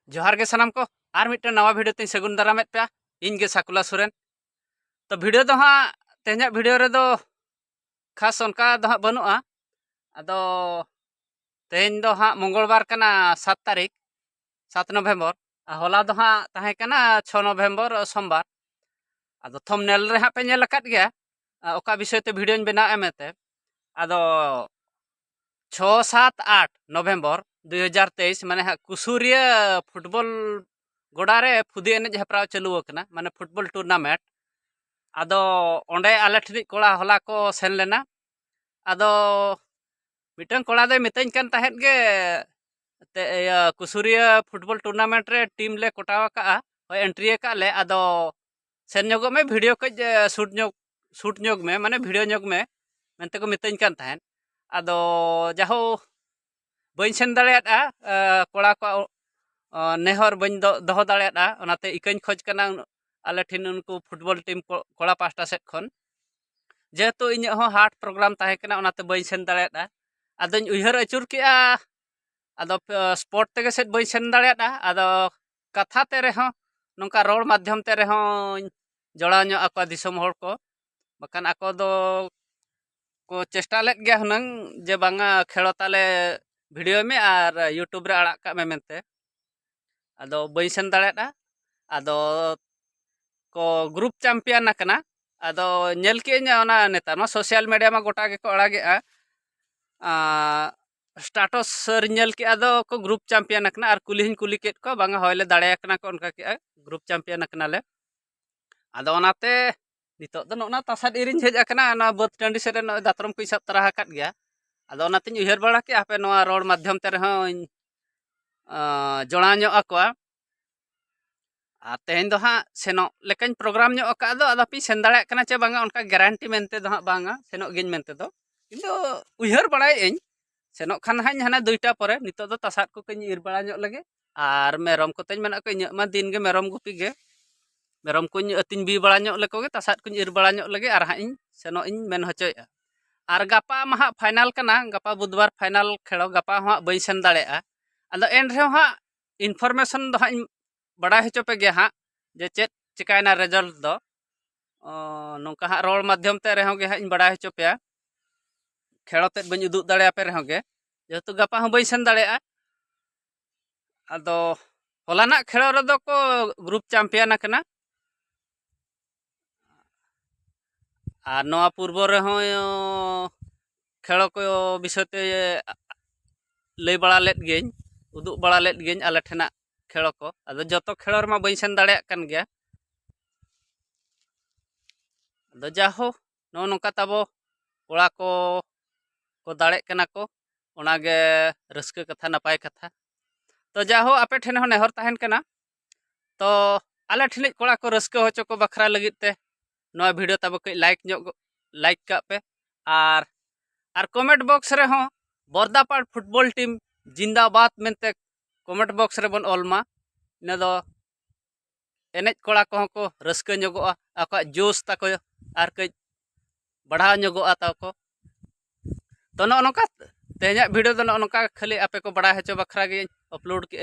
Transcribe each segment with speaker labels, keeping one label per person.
Speaker 1: जोहार के सनाम को आर मिट्टन नवा वीडियो तीन सगुन दारामेद पे इन गे साकुला सोरेन। तो वीडियो दो हाँ तेहना वीडियो रे दो खास उनका दो हाँ बनुआ अदो तेहन दो हाँ मंगलवार कना 7 तारीख 7 नवंबर होला दो हाँ ताहे कना 6 नवंबर सोमवार अदो थंबनेल रे हाँ पे नेल अकाद गया ओका विषय ते वीडियो बनाव एमेते अदो 6, 7, 8 नवंबर 2023 माने हाँ कुसुरिया फुटबॉल गोडारे फुदी एनेज हेप्राव चालू कना माने फुटबॉल टूर्नामेंट आदो ओंडे आले ठिक कोड़ा होला को सेन लेना आदो मिटन कोड़ा दे मितन कन ताहेत गे ते कुसुरिया फुटबॉल टूर्नामेंट रे टीम ले कोटावा का एंट्री का ले आदो सेन जोग में वीडियो को शूट जोग में माने वीडियो जोग में मेनते को मितन कन ताहेन आदो जाहो बइन सेन दाड़ेया कोड़ा को नेहर बइन दोहो दाड़ेया ओनाते इकन खोज कना आले ठिन उनको फुटबॉल टीम कोड़ा पास्टा सेट खन जेहेतु इन हाट प्रोग्राम ताहे कना ओनाते बइन सेन दाड़ेया आदों उयहर अचुर के आदो स्पोर्ट तेगे सेट बइन सेन दाड़ेया आदो कथा ते रेहों नोंका रोड माध्यम ते रेहों जोड़ा ᱧᱚᱜ आको दिसम हर को बकान आको दो को चेष्टा लेत गया हुनंग जे बांगा खेलो ताले वीडियो में और यूट्यूब रे आड़ा का में मेनते आदो बइन सेन दाड़ेया आदो को ग्रुप चैंपियन कना आदो नेल के ओना नेतार मा सोशल मीडिया मा गोटा के को अड़ागेआ स्टाटस नेल के आदो को ग्रुप चैंपियन कना और कुली कुली के को बांगा होयले दाड़ेया कना को उनका के ग्रुप चैंपियन कना ले आदो ओनाते नितो दो नोना तासाद इरिन हेज अकना ना बत टंडी से दातरम को सब तरह काट गया आदो ओनाते उयहर बड़ा के आपे नोआ रोड माध्यम ते रहो जोड़ा ᱧᱚᱜ आकोआ तेहन दो हाँ सेनो लेकिन प्रोग्राम ᱧᱚᱜ अका दो आदो पी सेन दाड़ेया कना चे बांगा उनका गारंटी मेनते दो हाँ बांगा सेनो गिन मेनते दो किंतु उयहर बड़ाय इन सेनो खान हाñ हाना 2टा परे नितो दो तासाद को कኝ इर बड़ा ᱧᱚᱜ लगे और मेरम को तेñ मेना को ᱤᱧ मा दिन गे मेरम गुपी गे मेरम को अतिन बी बड़ा ᱧᱚᱜ लेको गे तासाद को इर बड़ा ᱧᱚᱜ लगे और हाñ सेनो इन मेन होचोया और गापा मा फाइनल कना गापा बुधवार फाइनल खेलो गापा हाँ बइन सेन दाड़ेया आदो एन रे हाँ इनफॉर्मेशन दो हाñ बड़ा हेचो पे गे हाँ जे चेत चिकायना रिजल्ट दो नोंका हाँ रोड माध्यम ते रेहों गे हाñ बड़ा हेचो पे खेलो ते बइन उदुग दाड़ेया पे रेहों गे जेहेतु गापा हाँ बइन सेन दाड़ेया आदो होलाना खेलो रे दो को ग्रुप चैंपियन कना और नवा पूर्व रे हों खेलो को विषय ते लई बड़ा लेत गेኝ उदुग बड़ा लेत गेኝ आले ठेना खेलो को आदो जतो खेलो रमा बइन सेन दाड़ेया कन गया आदो जाहो नो नोंका ताबो कोड़ा को दाड़े कना को ओनागे रस्के कथा नपाय कथा तो जाहो आपे ठेन हो नेहर ताहेन कना तो आले ठिन कोड़ा को रस्के होचो को बखरा लगित ते नवा वीडियो ताबो कई लाइक का पे और कमेंट बॉक्स रे हो बरदापाड़ फुटबॉल टीम जिंदाबाद मेनते कमेंट बॉक्स रे बन ऑलमा ने दो एनेज कोड़ा को रस्के ᱧᱚᱜᱚᱜᱼᱟ आको जोश ताको और कई बढ़ाव ᱧᱚᱜᱚᱜᱼᱟ ताको तो नोका तेहना वीडियो दो नोका खाली आपे को बड़ा हेचो बखरा गे अपलोड के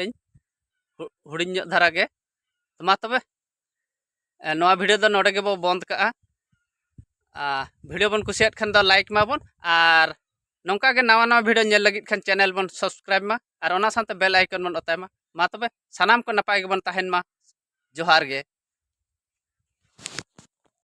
Speaker 1: हुडिन ᱧᱚᱜ धारा गे तो मा तबे नवा वीडियो दो नोडे गे बो बंद का वीडियो बन कुसियात खान दो लाइक माबन और नोंका गे नवा नवा वीडियो नेल लगित खान चैनल बन सब्सक्राइब मा और ओना सानते बेल आइकन बन ओताय मा तबे सनाम को नपाय गे बन ताहेन मा जोहार गे।